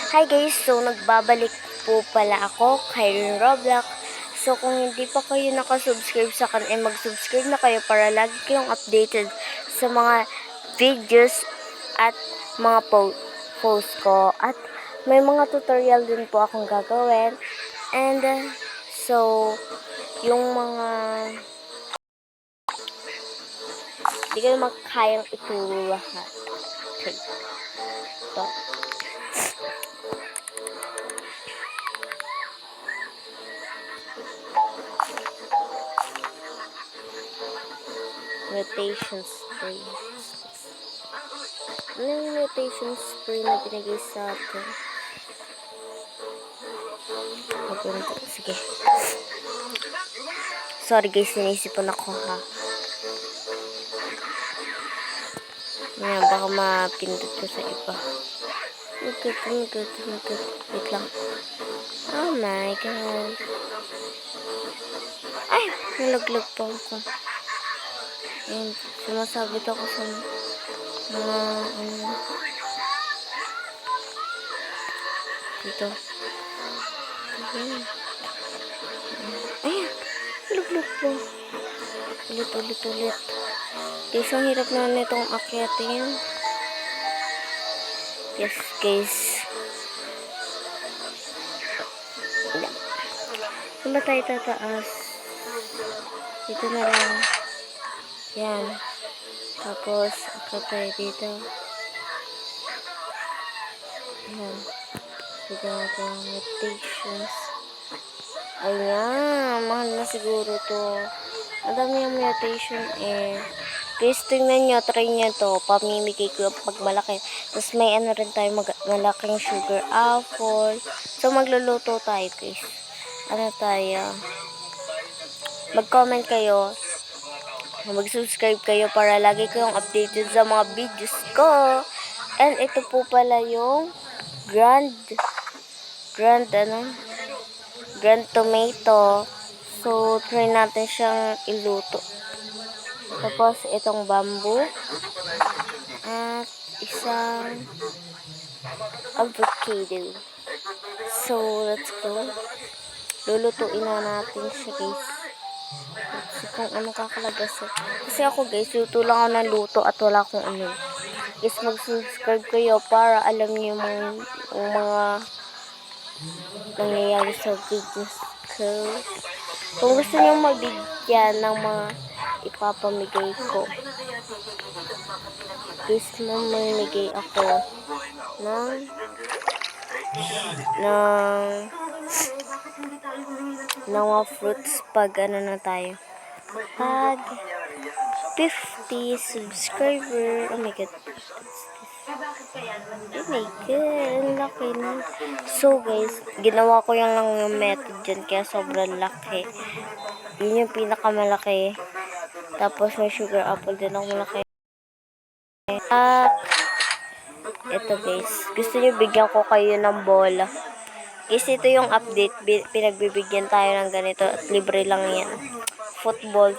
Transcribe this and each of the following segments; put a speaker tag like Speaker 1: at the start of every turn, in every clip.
Speaker 1: Hi guys, so nagbabalik po pala ako kay Roblox. So kung hindi pa kayo nakasubscribe sa akin, mag-subscribe na kayo para lagi kayong updated sa mga videos at mga post ko. At may mga tutorial din po akong gagawin. And so, yung mga hindi ko naman kayang ituro lahat. Okay. Ito. Rotation spray. Ano yung rotation spray na binigay sa atin? Sige. Sorry guys, sinisipon ako ha. Ngayon, baka mapindot ko sa iba. Wait lang. Oh my god. Ay, nalaglag pa ako. Ayan, sumasabit ako sa mga dito. Ayan. Ayan, nalaglag pa. Ulit. Guys, ang hirap na nitong akyatin. Yes, guys. Saan ba tayo tataas? Dito na lang. Yan. Tapos, akyat tayo dito. Yan. Dito natin ang mutations. Ayan. Mahal na siguro to. Ang dami yung mutation eh. Guys, tingnan nyo. Try nyo to. Pamimigay ko pag malaki. Tapos may ano rin tayo malaking sugar apple. So, magluluto tayo guys. Ano tayo? Mag-comment kayo. Mag-subscribe kayo para lagi kayong updated sa mga videos ko. And ito po pala yung Grand tomato. So, try natin siyang iluto. Tapos, itong bamboo. At isang avocado. So, let's go. Lulutuin na natin siya, guys. Kasi kung ano kakalabas. Kasi ako, guys, luto lang ako ng luto at wala akong ano. Guys, mag-subscribe kayo para alam niyo yung mga nangyayari sa videos ko. Kung gusto niyo mabigyan ng mga ipapamigay ko, guys, mamimigay ako ng mga fruits pag ano na tayo. Pag 50 subscriber. Oh my god. Ang laki na. So guys, ginawa ko yung lang yung method dyan kaya sobrang laki. Yun yung pinakamalaki. Tapos may sugar apple din ako malaki. At ito guys, gusto nyo bigyan ko kayo ng bola. Guys, ito yung update. Pinagbibigyan tayo ng ganito at libre lang yan. Fruit ball.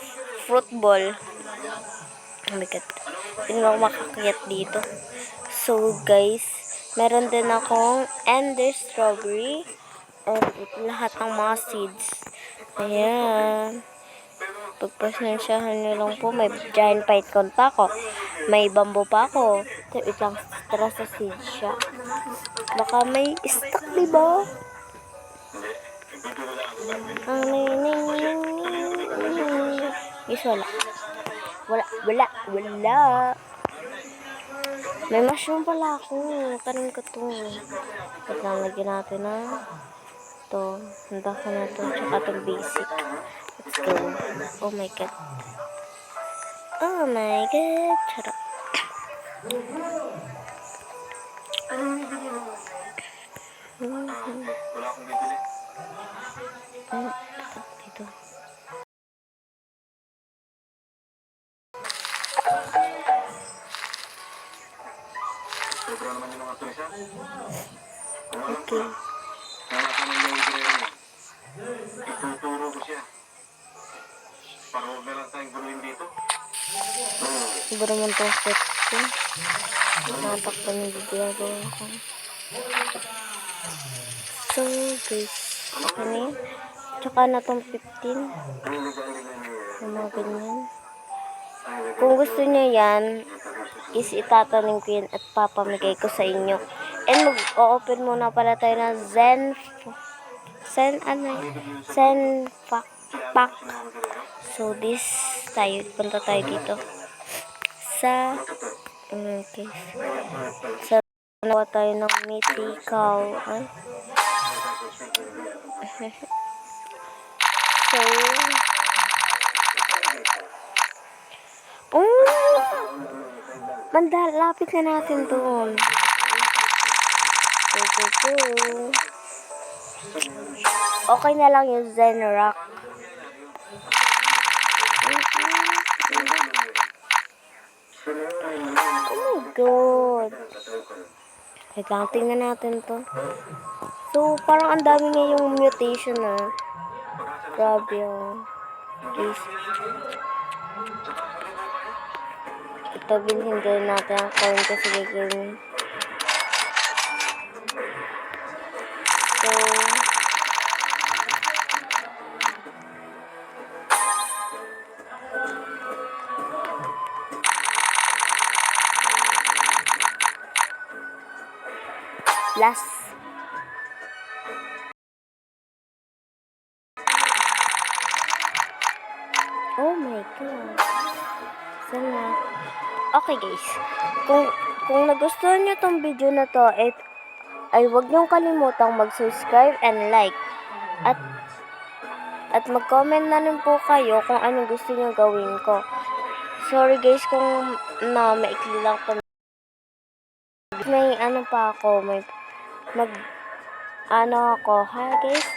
Speaker 1: Oh my god. Hindi ako makakayat dito. So guys, meron din akong ender strawberry. And ito lahat ng mga seeds. Ayan. Pagpasensyahan nyo lang po. May giant python pa ako. May bamboo pa ako. Ito lang tara sa seeds siya. Baka may stock, diba? Guys, wala. May mushroom pala ako. Tanim ko to. Lagyan natin na ito. Handa ko na ito. Tsaka itong basic. Let's go. Oh my god. Charot. Dito. Okay.
Speaker 2: Ituturo ko siya. Para huwag na lang tayong guluhin dito.
Speaker 1: Siguro mo itong set ko. Natakpan yung ginagawa ko. So, guys, okay na yun. Tsaka na tong 15. Yung mga ganyan. Kung gusto niyo yan, is itatanim ko yan at papamigay ko sa inyo. And mag-open muna pala tayo ng Zen pack. So, this tayo. Punta tayo dito. Okay. Nawa tayo ng mythical. So, lapit na natin doon. Okay na lang yung Zen Rock. Oh my God. Wait lang, tingnan natin to. So, parang ang dami nga yung mutation na. Grabe yung case. Ito, bilhin din natin ang coin kasi gagawin. So, last. Oh my God. Sana. Okay guys. Kung nagustuhan nyo tong video na to, ay huwag niyong kalimutang mag-subscribe and like. At mag-comment na rin po kayo kung anong gusto niyo gawin ko. Sorry guys kung maikli lang to. May ha guys.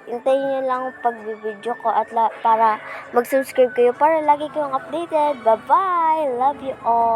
Speaker 1: Hintayin niyo lang pag-video ko at para mag-subscribe kayo para lagi kayong updated. Bye-bye! Love you all!